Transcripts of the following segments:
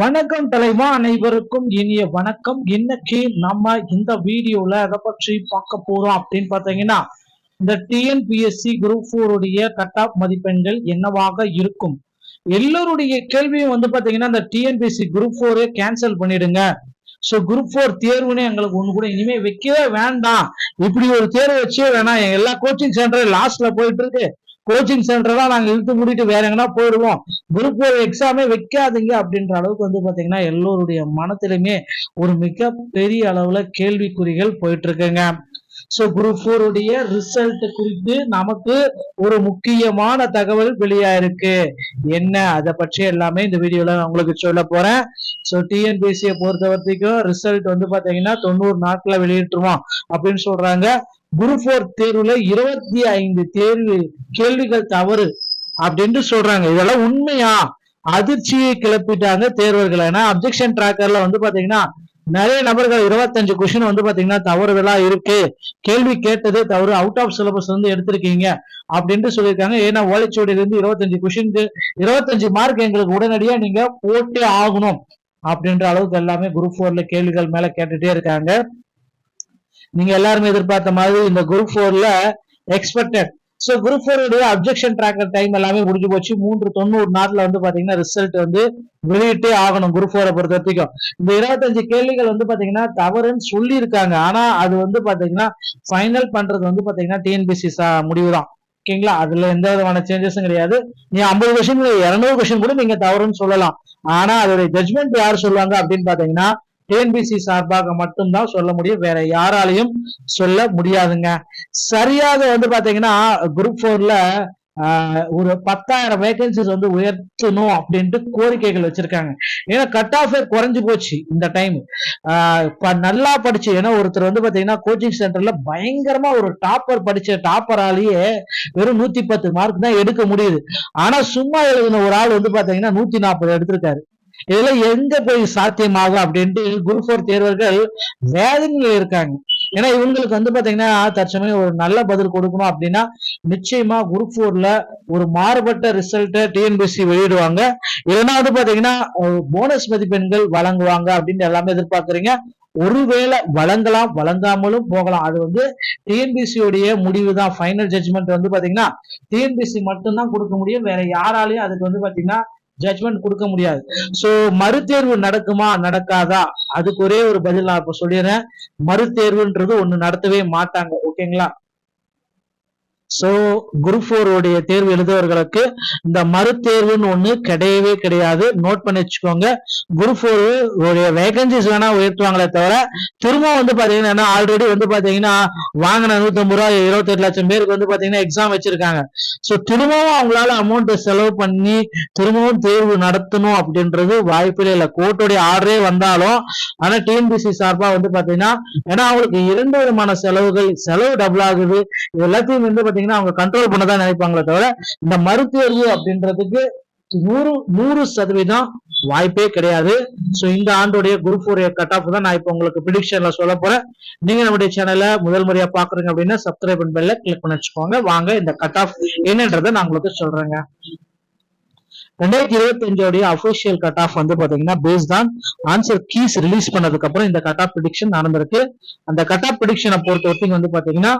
வணக்கம் தலைவா, அனைவருக்கும் இனிய வணக்கம். இன்னைக்கு நம்ம இந்த வீடியோல எதை பற்றி பார்க்க போறோம் அப்படின்னு பாத்தீங்கன்னா, இந்த டிஎன்பிஎஸ்சி குரூப் 4 உடைய கட் ஆஃப் மதிப்பெண்கள் என்னவாக இருக்கும். எல்லோருடைய கேள்வியும் பாத்தீங்கன்னா, இந்த டிஎன்பிஎஸ்சி குரூப் 4 கேன்சல் பண்ணிடுங்க. சோ குரூப் 4 தேர்வுன்னு எங்களுக்கு ஒண்ணு கூட இனிமே வைக்கவே வேண்டாம். இப்படி ஒரு தேர்வு வச்சே வேணாம். எல்லா கோச்சிங் சென்டர் லாஸ்ட்ல போயிட்டு இருக்கு. கோச்சிங் சென்டர் தான் நாங்க இழுத்து மூடிட்டு வேற எங்கன்னா போயிடுவோம். குரூப் 4 எக்ஸாமே வைக்காதீங்க அப்படின்ற அளவுக்கு பாத்தீங்கன்னா எல்லோருடைய மனத்திலுமே ஒரு மிக பெரிய அளவுல கேள்விக்குறிகள் போயிட்டு இருக்குங்க. சோ குரூப் 4 உடைய ரிசல்ட் குறித்து நமக்கு ஒரு முக்கியமான தகவல் வெளியாயிருக்கு. என்ன அதை பற்றி எல்லாமே இந்த வீடியோல நான் உங்களுக்கு சொல்ல போறேன். சோ டிஎன்பிஎஸ்சியை பொறுத்த வரைக்கும் ரிசல்ட் பாத்தீங்கன்னா 90 நாட்களை வெளியிட்டுருவோம் அப்படின்னு சொல்றாங்க. குரூப் 4 தேர்வுல 25 கேள்விகள் தவறு அப்படின்னு சொல்றாங்க. இதெல்லாம் உண்மையா? அதிர்ச்சியை கிளப்பிட்டாங்க தேர்வர்கள். ஏன்னா அப்ஜெக்ஷன் டிராக்கர்ல பாத்தீங்கன்னா நிறைய நபர்கள் 25 கொஸ்டின் பாத்தீங்கன்னா தவறுதலா இருக்கு, கேள்வி கேட்டது தவறு, அவுட் ஆஃப் சிலபஸ் எடுத்திருக்கீங்க அப்படின்ட்டு சொல்லியிருக்காங்க. ஏன்னா ஓலைச்சுவடியில இருந்து 25 கொஸ்டினுக்கு 25 மார்க் எங்களுக்கு உடனடியா நீங்க போட்டே ஆகணும் அப்படின்ற அளவுக்கு எல்லாமே குரூப் 4ல கேள்விகள் மேல கேட்டுட்டே இருக்காங்க. நீங்க எல்லாருமே எதிர்பார்த்த மாதிரி இந்த குரூப் 4ல எக்ஸ்பெக்டட். சோ குரூப் 4 உடைய அப்ஜெக்ஷன் டிராக்கர் டைம் எல்லாமே முடிஞ்சு போச்சு. 390 நாட்ல பாத்தீங்கன்னா ரிசல்ட் வெளியிட்டே ஆகணும் குரூப் 4 பொறுத்த வரைக்கும். இந்த 25 கேள்விகள் பாத்தீங்கன்னா தவறுன்னு சொல்லி இருக்காங்க. ஆனா அது பாத்தீங்கன்னா ஃபைனல் பண்றது பாத்தீங்கன்னா டிஎன்பிஎஸ்சி முடிவுதான். ஓகேங்களா? அதுல எந்த விதமான சேஞ்சஸும் கிடையாது. நீ 50 கொஸ்டின் 200 கொஸ்டின் கூட நீங்க தவறுன்னு சொல்லலாம். ஆனா அதோட ஜட்மெண்ட் யார் சொல்லுவாங்க அப்படின்னு பாத்தீங்கன்னா டிஎன்பிஎஸ்சி சார்பாக மட்டும்தான் சொல்ல முடியும், வேற யாராலையும் சொல்ல முடியாதுங்க. சரியாக பாத்தீங்கன்னா குரூப் 4ல ஒரு 10,000 வேகன்சிஸ் உயர்த்தணும் அப்படின்ட்டு கோரிக்கைகள் வச்சிருக்காங்க. ஏன்னா கட் ஆஃப் குறைஞ்சு போச்சு இந்த டைம். நல்லா படிச்சு, ஏன்னா ஒருத்தர் பாத்தீங்கன்னா கோச்சிங் சென்டர்ல பயங்கரமா ஒரு டாப்பர் படிச்ச டாப்பராலேயே வெறும் 110 மார்க் தான் எடுக்க முடியுது. ஆனா சும்மா எழுதின ஒரு ஆள் பாத்தீங்கன்னா 140 எடுத்திருக்காரு. இதெல்லாம் எங்க போய் சாத்தியமாகும் அப்படின்ட்டு குரூப் 4 தேர்வர்கள் வேதனையில இருக்காங்க. ஏன்னா இவங்களுக்கு பாத்தீங்கன்னா தற்சமயம் ஒரு நல்ல பதில் கொடுக்கணும் அப்படின்னா நிச்சயமா குரூப் 4ல ஒரு மாறுபட்ட ரிசல்ட் டிஎன்பிஎஸ்சி வெளியிடுவாங்க. இல்லைன்னா பாத்தீங்கன்னா போனஸ் மதிப்பெண்கள் வழங்குவாங்க அப்படின்னு எல்லாமே எதிர்பார்க்கறீங்க. ஒருவேளை வழங்கலாம், வழங்காமலும் போகலாம். அது டிஎன்பிஎஸ்சி உடைய முடிவு தான். ஃபைனல் ஜட்ஜ்மெண்ட் பாத்தீங்கன்னா டிஎன்பிஎஸ்சி மட்டும்தான் கொடுக்க முடியும், வேற யாராலையும் அதுக்கு பாத்தீங்கன்னா ஜட்ஜ்மெண்ட் கொடுக்க முடியாது. சோ மறுதேர்வு நடக்குமா நடக்காதா, அதுக்கு ஒரே ஒரு பதில் நான் இப்ப சொல்லிடுறேன். மறுதேர்வுன்றது ஒண்ணு நடத்தவே மாட்டாங்க. ஓகேங்களா? சோ குரூப் 4 உடைய தேர்வு எழுதுவர்களுக்கு இந்த மறுதேர்வுன்னு ஒண்ணு கிடையவே கிடையாது. நோட் பண்ணி வச்சுக்கோங்க. குரூப் 4 உடைய வேகன்சிஸ் வேணா உயர்த்துவாங்களே தவிர திரும்ப பாத்தீங்கன்னா ஆல்ரெடி பாத்தீங்கன்னா வாங்கின 150 ரூபாய் 28 லட்சம் பேருக்கு பாத்தீங்கன்னா எக்ஸாம் வச்சிருக்காங்க. சோ திரும்பவும் அவங்களால அமௌண்ட் செலவு பண்ணி திரும்பவும் தேர்வு நடத்தணும் அப்படின்றது வாய்ப்பிலே இல்லை. கோர்ட்டுடைய ஆர்டரே வந்தாலும். ஆனா டிஎன்பிஎஸ்சி சார்பா பாத்தீங்கன்னா ஏன்னா அவங்களுக்கு 2 விதமான செலவு டபுள் ஆகுது. இது எல்லாத்தையும் பாத்தீங்கன்னா அவங்க கண்ட்ரோல் பண்ணதான் நினைப்பாங்களே தவிர இந்த மறுதேர்வு அப்படின்றதுக்கு 100% வாய்ப்பே கிடையாது. சோ இந்த ஆண்டுடைய குரூப் 4 கட் ஆஃப் தான் நான் இப்ப உங்களுக்கு ப்ரெடிக்ஷன்ல சொல்ல போறேன். நீங்க நம்முடைய சேனலை முதல் முறையா பாக்குறீங்க அப்படின்னா சப்ஸ்கிரைப் பெல்ல கிளிக் பண்ணி வச்சுக்கோங்க. வாங்க இந்த கட் ஆஃப் என்னன்றதை நான் உங்களுக்கு சொல்றேங்க. 2025 அபிஷியல் கட் ஆஃப் பாத்தீங்கன்னா based on answer keys release பண்ணதுக்கு அப்புறம் இந்த கட் ஆஃப் ப்ரெடிக்ஷன் நடந்திருக்கு. அந்த கட் ஆஃப் ப்ரெடிக்ஷனை பொறுத்த வரைக்கும் பாத்தீங்கன்னா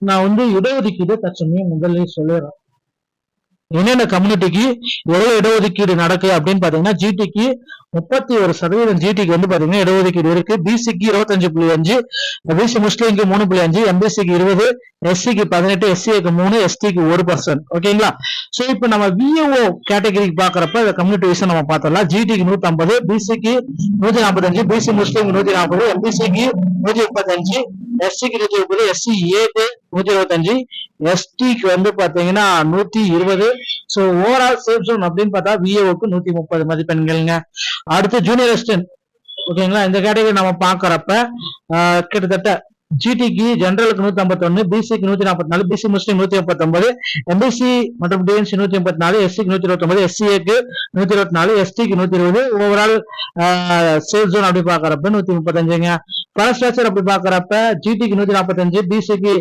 நான் இடஒதுக்கீடு தற்சமயம் முதல்ல சொல்லிடுறேன். என்னென்ன கம்யூனிட்டிக்கு எவ்வளவு இடஒதுக்கீடு நடக்கு அப்படின்னு பாத்தீங்கன்னா ஜிடிக்கு 31% ஜிடிக்கு பாத்தீங்கன்னா இடஒதுக்கீடு இருக்கு. பிசிக்கு 25.5, பிசி முஸ்லீம்க்கு 3.5, எம்பிசிக்கு 20, எஸ்சிக்கு 18, எஸ்சிக்கு 3, எஸ்டிக்கு 1%. ஓகேங்களா? சோ இப்ப நம்ம விஏஓ கேட்டகரிக்கு பாக்குறப்ப இந்த கம்யூனிட்டி வைஸ் நம்ம பார்த்தோம்னா ஜிடிக்கு 150, பிசிக்கு 145, பிசி முஸ்லீம் 140, எம்பிசிக்கு 135, எஸ்சிக்கு 130, எஸ்சி ஏக்கு 125, எஸ்டிக்கு பாத்தீங்கன்னா 120. சோ ஓவரால் சேஃப் ஜோன் அப்படின்னு பார்த்தா விஏஓக்கு 130 மதிப்பெண்கள்ங்க. அடுத்து ஜூனியர் அசிஸ்டன்ட். ஓகேங்களா? இந்த கேட்டகரி நம்ம பாக்குறப்ப கிட்டத்தட்ட ஜிடிக்கு ஜெனரலுக்கு 151, பிசிக்கு 144, பிசி முஸ்லீம் 139, எம்பிசி மற்றும் டிஎன்சி 184, எஸ்சிக்கு 129, எஸ்சிஏக்கு 124, எஸ்டிக்கு 120. ஓவரால் சேஃப் ஜோன் அப்படி பாக்குறப்ப 135ங்க. பல ஸ்ட்ரக்சர் அப்படி பாக்குறப்ப ஜிடிக்கு 145, பிசிக்கு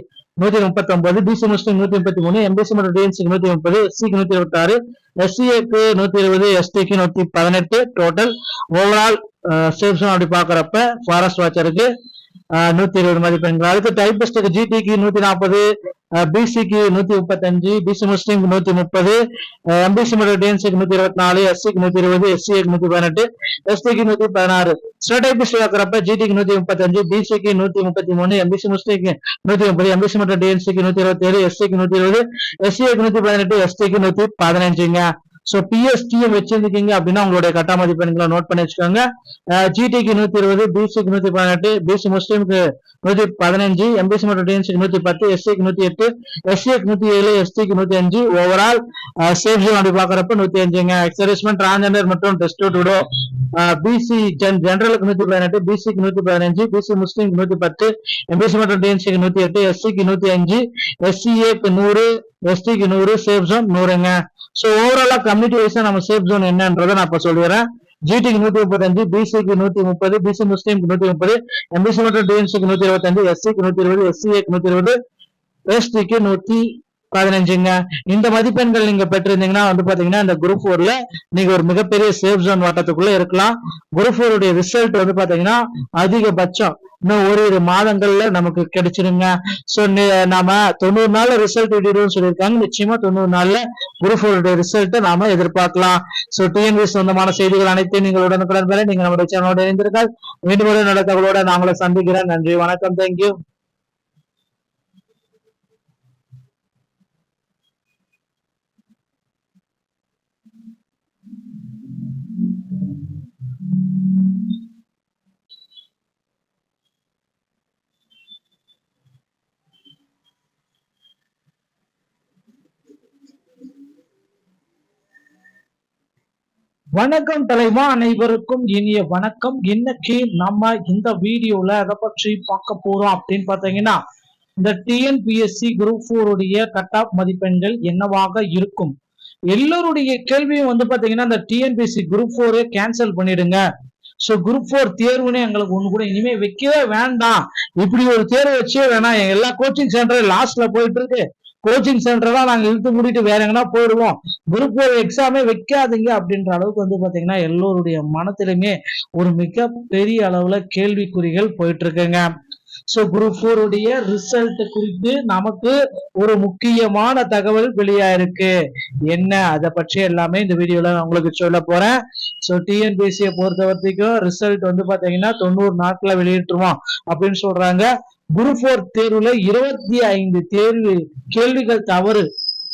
139, பிசி முஸ்லிம் 133, எம்பிசி மற்றும் டிஎன்சிக்கு 130, எஸ்சிக்கு 126, எஸ்சிஏக்கு 120, எஸ்டிக்கு 118 டோட்டல். ஓவரால் சேஃப் ஜோன் அப்படி பாக்குறப்ப ஃபாரஸ்ட் வாட்சருக்கு 120 மதிப்பெண்கள். அடுத்து டைபிஸ்டுக்கு ஜிடிக்கு 140, பிசிக்கு 135, பிசி முஸ்லிம் 130, எம்பிசி மற்றும் டிஎன்சிக்கு 124, எஸ்சிக்கு 120, எஸ்சிஏக்கு 118, எஸ்டிக்கு 116. ஸ்டேடைபிஸ்ட் பாக்குறப்ப ஜிடிக்கு 135, பிசிக்கு 133, எம்பிசி முஸ்லிம்க்கு 130, எம்பிசி மற்றும் டிஎன்சிக்கு 127, எஸ்சிக்கு 120, எஸ்சிஏக்கு 118, எஸ்டிக்கு 115ங்க. சோ பிஎஸ்டிஎம் வச்சிருந்தீங்க அப்படின்னா உங்களுடைய கட்டா மதிப்பெண்களை நோட் பண்ணி வச்சுக்கோங்க. ஜிடிக்கு 120, பிசிக்கு 118, பிசி முஸ்லிம்க்கு 115, எம்பிசி மற்றும் டிஎன்சிக்கு 110, எஸ்சிக்கு 108, எஸ்சிக்கு 107, எஸ்டிக்கு 105. ஓவரால் சேஃப் ஜோன் அப்படி பாக்குறப்ப 105ங்க. எக்ஸர்விஸ்மென்ட், டிரான்ஸ்ஜெண்டர் மற்றும் டெஸ்டிடியூடோ பிசி ஜெனரலுக்கு 118, பிசிக்கு 115, பிசி முஸ்லிம்க்கு 110, எம்பிசி மற்றும் டிஎன்சிக்கு 108, எஸ்சிக்கு 105, எஸ்சிஏக்கு 100, எஸ்டிக்கு 100, சேஃப் ஜோன் 100ங்க. சோ ஓவராலா கம்யூனிட்டி வைஸா நம்ம சேஃப் ஜோன் என்னன்றதை நான் இப்ப சொல்லிடுறேன். ஜிடிக்கு 135, பிசிக்கு 130, பிசி முஸ்லிம்க்கு 130, எம்பிசி மற்றும் டிஎன்சிக்கு 125, எஸ்சிக்கு 120, எஸ்சிஏக்கு 120, எஸ்டிக்கு 115ங்க. இந்த மதிப்பெண்கள் நீங்க பெற்றிருந்தீங்கன்னா பாத்தீங்கன்னா இந்த குரூப் 4ல நீங்க ஒரு மிகப்பெரிய சேஃப் ஜோன் வட்டத்துக்குள்ள இருக்கலாம். குரூப் 4 உடைய ரிசல்ட் பாத்தீங்கன்னா அதிகபட்சம் இன்னும் ஓரிரு மாதங்கள்ல நமக்கு கிடைச்சிருங்க. சோ நாம 90 நாள்ல ரிசல்ட் விடுறோம்னு சொல்லியிருக்காங்க. நிச்சயமா 90 நாள்ல குரூப் 4 ரிசல்ட் நாம எதிர்பார்க்கலாம். சோ டிஎன்பிஎஸ்சி சொந்தமான செய்திகள் அனைத்தையும் நீங்கள் உடனுக்குடன் பெற நீங்க நம்முடைய சேனலோட இணைந்திருக்கால். மீண்டும் ஒரு நல்ல தகவலோட நாங்கள சந்திக்கிறேன். நன்றி, வணக்கம், தேங்க்யூ. வணக்கம் தலைவா, அனைவருக்கும் இனிய வணக்கம். இன்னைக்கு நம்ம இந்த வீடியோல எதை பற்றி பார்க்க போறோம் அப்படின்னு பாத்தீங்கன்னா, இந்த டிஎன்பிஎஸ்சி குரூப் 4 உடைய கட் ஆஃப் மதிப்பெண்கள் என்னவாக இருக்கும். எல்லோருடைய கேள்வியும் பாத்தீங்கன்னா இந்த டிஎன்பிஎஸ்சி குரூப் 4 கேன்சல் பண்ணிடுங்க. சோ குரூப் 4 தேர்வுன்னு எங்களுக்கு ஒண்ணு கூட இனிமே வைக்கவே வேண்டாம், இப்படி ஒரு தேர்வு வச்சே வேணாம், எல்லா கோச்சிங் சென்டர் லாஸ்ட்ல போயிட்டு இருக்கு, கோச்சிங் சென்டர் தான் நாங்க இழுத்து மூடிட்டு வேற எங்கன்னா போயிடுவோம், குரூப் 4 எக்ஸாமே வைக்காதீங்க அப்படின்ற அளவுக்கு பாத்தீங்கன்னா எல்லோருடைய மனத்திலுமே ஒரு மிக பெரிய அளவுல கேள்விக்குறிகள் போயிட்டு இருக்குங்க. சோ குரூப் 4 உடைய ரிசல்ட் குறித்து நமக்கு ஒரு முக்கியமான தகவல் வெளியாயிருக்கு. என்ன அதை பற்றி எல்லாமே இந்த வீடியோல உங்களுக்கு சொல்ல போறேன். சோ டிஎன்பிஎஸ்சியை பொறுத்த வரைக்கும் ரிசல்ட் பாத்தீங்கன்னா 90 நாட்கள வெளியிட்டுருவோம் அப்படின்னு சொல்றாங்க. குரூப் 4 தேர்வுல 25 கேள்விகள் தவறு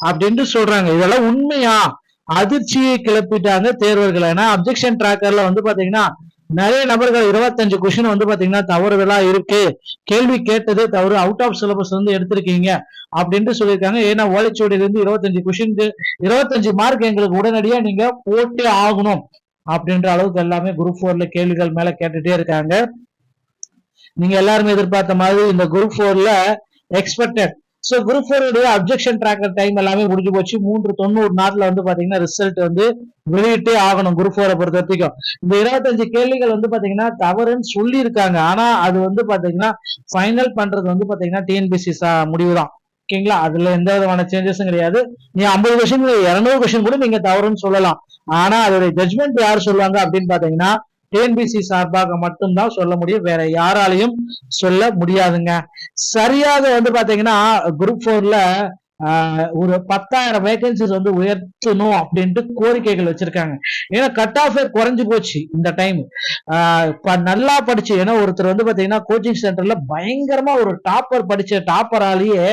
அப்படின்னு சொல்றாங்க. இதெல்லாம் உண்மையா? அதிர்ச்சியை கிளப்பிட்டாங்க தேர்வர்கள். ஏன்னா அப்ஜெக்ஷன் டிராக்கர்ல பாத்தீங்கன்னா நிறைய நபர்கள் 25 கொஸ்டின் பாத்தீங்கன்னா தவறுகளா இருக்கு, கேள்வி கேட்டதே தவறு, அவுட் ஆஃப் சிலபஸ் எடுத்திருக்கீங்க அப்படின்ட்டு சொல்லியிருக்காங்க. ஏன்னா ஓலைச்சுவடியில இருந்து 25 கொஸ்டினுக்கு 25 மார்க் எங்களுக்கு உடனடியா நீங்க போட்டே ஆகணும் அப்படின்ற அளவுக்கு எல்லாமே குரூப் 4ல கேள்விகள் மேல கேட்டுட்டே இருக்காங்க. நீங்க எல்லாருமே எதிர்பார்த்த மாதிரி இந்த குரூப் 4ல எக்ஸ்பெக்டட். சோ குரூப் 4 உடைய அப்ஜெக்ஷன் டிராக்கர் டைம் எல்லாமே முடிஞ்சு போச்சு. 390 நாட்ல பாத்தீங்கன்னா ரிசல்ட் வெளியிட்டே ஆகணும். குரூப் 4 பொறுத்த வரைக்கும் இந்த 25 கேள்விகள் பாத்தீங்கன்னா தவறுன்னு சொல்லி இருக்காங்க. ஆனா அது பாத்தீங்கன்னா ஃபைனல் பண்றது பாத்தீங்கன்னா டிஎன்பிஎஸ்சி முடிவுதான். ஓகேங்களா, அதுல எந்த விதமான சேஞ்சஸும் கிடையாது. நீ 50 கொஸ்டின் 200 கொஸ்டின் கூட நீங்க தவறுன்னு சொல்லலாம். ஆனா அதோட ஜட்மெண்ட் யார் சொல்லுவாங்க அப்படின்னு பாத்தீங்கன்னா டிஎன்பிஎஸ்சி சார்பாக மட்டும்தான் சொல்ல முடியும், வேற யாராலையும் சொல்ல முடியாதுங்க. சரியாக பாத்தீங்கன்னா குரூப் 4ல ஒரு 10,000 வேகன்சிஸ் உயர்த்தணும் அப்படின்ட்டு கோரிக்கைகள் வச்சிருக்காங்க. ஏன்னா கட் ஆஃப் குறைஞ்சு போச்சு இந்த டைம். நல்லா படிச்சு, ஏன்னா ஒருத்தர் பாத்தீங்கன்னா கோச்சிங் சென்டர்ல பயங்கரமா ஒரு டாப்பர் படிச்ச டாப்பராலேயே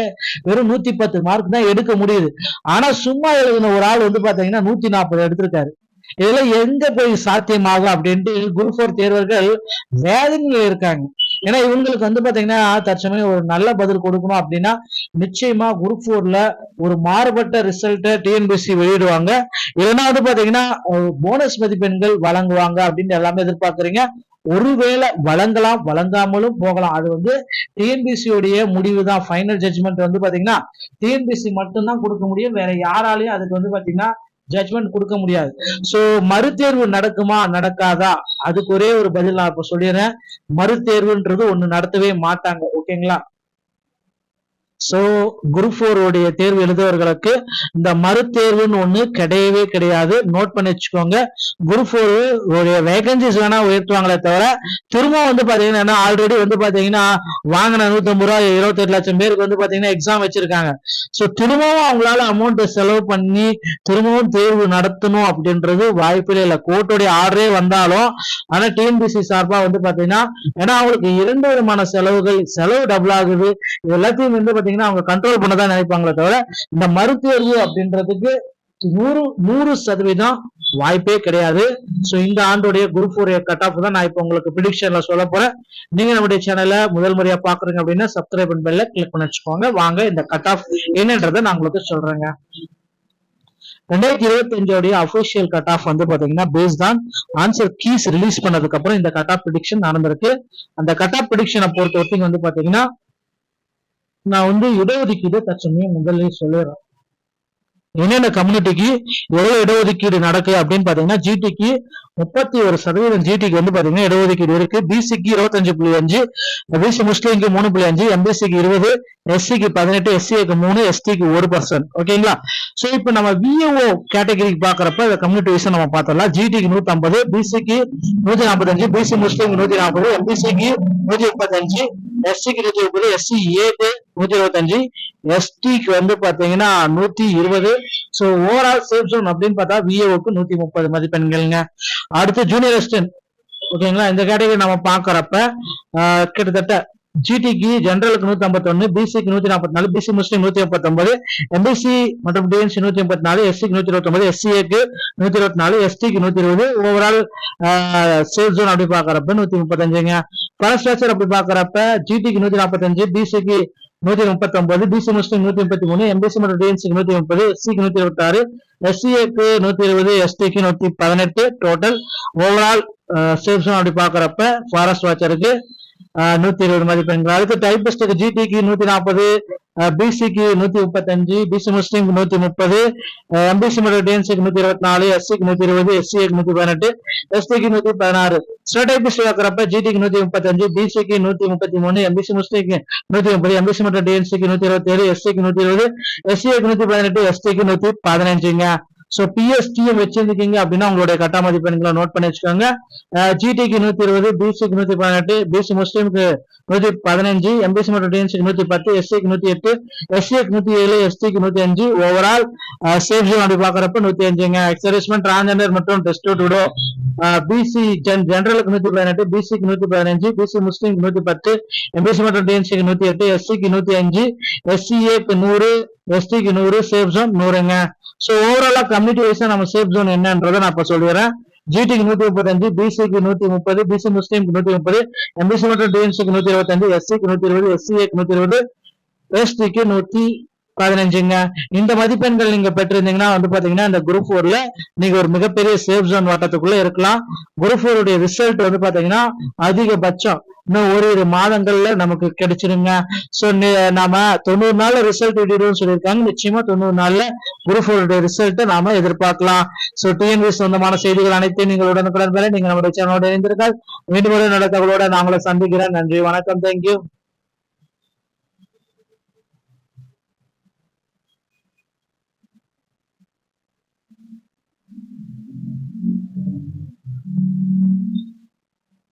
வெறும் 110 மார்க் தான் எடுக்க முடியுது. ஆனா சும்மா எழுதின ஒரு ஆள் பாத்தீங்கன்னா 140 எடுத்திருக்காரு. இதெல்லாம் எங்க போய் சாத்தியமாகும் அப்படின்ட்டு குரூப் 4 தேர்வர்கள் வேதனையில இருக்காங்க. ஏன்னா இவங்களுக்கு பாத்தீங்கன்னா தற்சமயம் ஒரு நல்ல பதில் கொடுக்கணும் அப்படின்னா நிச்சயமா குரூப் 4ல ஒரு மாறுபட்ட ரிசல்ட் டிஎன்பிஎஸ்சி வெளியிடுவாங்க. இல்லைன்னா பாத்தீங்கன்னா போனஸ் மதிப்பெண்கள் வழங்குவாங்க அப்படின்னு எல்லாமே எதிர்பார்க்கறீங்க. ஒருவேளை வழங்கலாம், வழங்காமலும் போகலாம். அது டிஎன்பிஎஸ்சி உடைய முடிவு தான். ஃபைனல் ஜட்ஜ்மெண்ட் பாத்தீங்கன்னா டிஎன்பிஎஸ்சி மட்டும்தான் கொடுக்க முடியும், வேற யாராலையும் அதுக்கு பாத்தீங்கன்னா ஜட்ஜ்மெண்ட் கொடுக்க முடியாது. சோ மறுதேர்வு நடக்குமா நடக்காதா, அதுக்கு ஒரே ஒரு பதில் நான் இப்ப சொல்லிடுறேன். மறுதேர்வுன்றது ஒண்ணு நடத்தவே மாட்டாங்க. ஓகேங்களா, சோ குரூப் 4 உடைய தேர்வு எழுதுவர்களுக்கு இந்த மறுதேர்வுன்னு ஒண்ணு கிடையவே கிடையாது. நோட் பண்ணி வச்சுக்கோங்க. குரூப் 4 உடைய வேகன்சிஸ் வேணா உயர்த்துவாங்களே தவிர திரும்ப பாத்தீங்கன்னா ஆல்ரெடி பாத்தீங்கன்னா வாங்கின 150 ரூபாய் 28 லட்சம் பேருக்கு பாத்தீங்கன்னா எக்ஸாம் வச்சிருக்காங்க. சோ திரும்பவும் அவங்களால அமௌண்ட் செலவு பண்ணி திரும்பவும் தேர்வு நடத்தணும் அப்படின்றது வாய்ப்பிலே இல்லை. கோர்ட்டுடைய ஆர்டரே வந்தாலும் ஆனா டிஎன்பிசி சார்பா பாத்தீங்கன்னா ஏன்னா அவங்களுக்கு 2 விதமான செலவு டபுள் ஆகுது. இது எல்லாத்தையும் பாத்தீங்கன்னா அவங்க கண்ட்ரோல் பண்ணதான் நினைப்பாங்களே தவிர இந்த மறுதேர்வு அப்படின்றதுக்கு 100% வாய்ப்பே கிடையாது. சோ இந்த ஆண்டுடைய குரூப் 4 கட் ஆஃப் தான் நான் இப்ப உங்களுக்கு ப்ரெடிக்ஷன்ல சொல்ல போறேன். நீங்க நம்முடைய சேனலை முதல் முறையா பாக்குறீங்க அப்படின்னா சப்ஸ்கிரைப் பெல்ல கிளிக் பண்ணி வச்சுக்கோங்க. வாங்க இந்த கட் ஆஃப் என்னன்றதை நான் உங்களுக்கு சொல்றேங்க. 2025 அபிஷியல் கட் ஆஃப் பாத்தீங்கன்னா based on answer keys release பண்ணதுக்கு அப்புறம் இந்த கட் ஆஃப் ப்ரெடிக்ஷன் நடந்திருக்கு. அந்த கட் ஆஃப் ப்ரெடிக்ஷனை பொறுத்த வரைக்கும் பாத்தீங்கன்னா நான் இடஒதுக்கீடு தற்சமயம் முதல்ல சொல்லிடுறேன். என்னென்ன கம்யூனிட்டிக்கு எவ்வளவு இடஒதுக்கீடு நடக்கு அப்படின்னு பாத்தீங்கன்னா ஜிடிக்கு 31% ஜிடிக்கு பாத்தீங்கன்னா இடஒதுக்கீடு இருக்கு. பிசிக்கு 25.5, பிசி முஸ்லீம்க்கு 3.5, எம்பிசிக்கு 20, எஸ்சிக்கு 18, எஸ்சிக்கு 3, எஸ்டிக்கு 1%. ஓகேங்களா? சோ இப்ப நம்ம விஏஓ கேட்டகரிக்கு பாக்குறப்ப இந்த கம்யூனிட்டி வைஸ் நம்ம பார்த்தோம்னா ஜிடிக்கு 150, பிசிக்கு 145, பிசி முஸ்லீம் 140, எம்பிசிக்கு 135, எஸ்சிக்கு 130, எஸ்சி ஏக்கு 125, எஸ்டிக்கு பாத்தீங்கன்னா 120. சோ ஓவரால் சேஃப் ஜோன் அப்படின்னு பார்த்தா விஏஓக்கு 130 மதிப்பெண்கள்ங்க. அடுத்து ஜூனியர் அசிஸ்டன்ட். ஓகேங்களா? இந்த கேட்டகரி நம்ம பாக்குறப்ப கிட்டத்தட்ட ஜிடிக்கு ஜெனரலுக்கு 151, பிசிக்கு 144, பிசி முஸ்லீம் 139, எம்பிசி மற்றும் டிஎன்சி 134, எஸ்சிக்கு 129, எஸ்சிஏக்கு 124, எஸ்டிக்கு 120. ஓவரால் சேஃப் ஜோன் அப்படி பாக்குறப்ப 135ங்க. பவர் ஸ்ட்ரக்சர் அப்படி பாக்குறப்ப ஜிடிக்கு 145, பிசிக்கு 139, பிசி முஸ்லீம் 133, எம்பிசி மற்றும் டிஎன்சிக்கு 130, எஸ்சிக்கு 126, எஸ்சிஏக்கு 120, எஸ்டிக்கு 118. டோட்டல் ஓவரால் சேஃப் ஜோன் அப்படி பாக்குறப்ப ஃபாரஸ்ட் வாட்சருக்கு 120 மதிப்பெண்கள். அடுத்து டைபிஸ்டுக்கு ஜிடிக்கு 140, பிசிக்கு 135, பிசி முஸ்லீம்க்கு 130, எம்பிசி மற்றும் டிஎன்சிக்கு 124, எஸ்சிக்கு 120, எஸ்சிஏக்கு 118, எஸ்டிக்கு 116. ஸ்டேடைபிஸ்ட் பார்க்கறப்ப ஜிடிக்கு 135, பிசிக்கு 133, எம்பிசி முஸ்லீம்க்கு 130, எம்பிசி மற்றும் டிஎன்சிக்கு 127, எஸ்சிக்கு 120, எஸ்சிஏக்கு 118, எஸ்டிக்கு 115ங்க. சோ பிஎஸ்டிஎம் வச்சிருக்கீங்க அப்படின்னா உங்களுடைய கட்டா மதிப்பெண்களை நோட் பண்ணி வச்சுக்கோங்க. ஜிடிக்கு 120, பிசிக்கு 118, பிசி முஸ்லீமுக்கு 115, எம்பிசி மற்றும் டிஎன்சிக்கு 110, எஸ்சிக்கு 108, எஸ்சிக்கு 107, எஸ்டிக்கு 105. ஓவரால் சேஃப் ஜோன் அப்படி பாக்குறப்ப 105ங்க. எக்ஸர்விஸ்மென்ட், டிரான்ஸ்ஜெண்டர் மற்றும் டெஸ்டிடியூடோ பிசி ஜெனரலுக்கு 118, பிசிக்கு 115, பிசி முஸ்லீமுக்கு 110, எம்பிசி மற்றும் டிஎன்சிக்கு 108, எஸ்சிக்கு 105, எஸ்சிஏக்கு 100, எஸ்டிக்கு 100. சேஃப் ஜோன் 100ங்க. சோ ஓவராலா கம்யூனிட்டி வைஸா நம்ம சேஃப் ஜோன் என்னன்றதை நான் இப்ப சொல்லிடுறேன். ஜிடிக்கு 135, பிசிக்கு 130, பிசி முஸ்லீமுக்கு 130, எம்பிசி மற்றும் டிஎன்சிக்கு 125, எஸ்சிக்கு 120, எஸ்சிஏக்கு 120, எஸ்டிக்கு 115ங்க. இந்த மதிப்பெண்கள் நீங்க பெற்றிருந்தீங்கன்னா பாத்தீங்கன்னா இந்த குரூப் 4ல நீங்க ஒரு மிகப்பெரிய சேஃப் ஜோன் வட்டத்துக்குள்ள இருக்கலாம். குரூப் 4 உடைய ரிசல்ட் பாத்தீங்கன்னா அதிகபட்சம் இன்னும் ஓரிரு மாதங்கள்ல நமக்கு கிடைச்சிருங்க. சோ நாம 90 நாள்ல ரிசல்ட் விடுறோம்னு சொல்லியிருக்காங்க. நிச்சயமா 90 நாள்ல குரூப் 4 ரிசல்ட் நாம எதிர்பார்க்கலாம். சோ டிஎன்பிஎஸ் சொந்தமான செய்திகள் அனைத்தையும் நீங்கள் உடனுக்குடன் பெற நீங்க நம்முடைய சேனலோட இணைந்திருக்கால் மீண்டும் ஒரு நல்ல தகவலோட நாங்கள சந்திக்கிறேன். நன்றி, வணக்கம், தேங்க்யூ.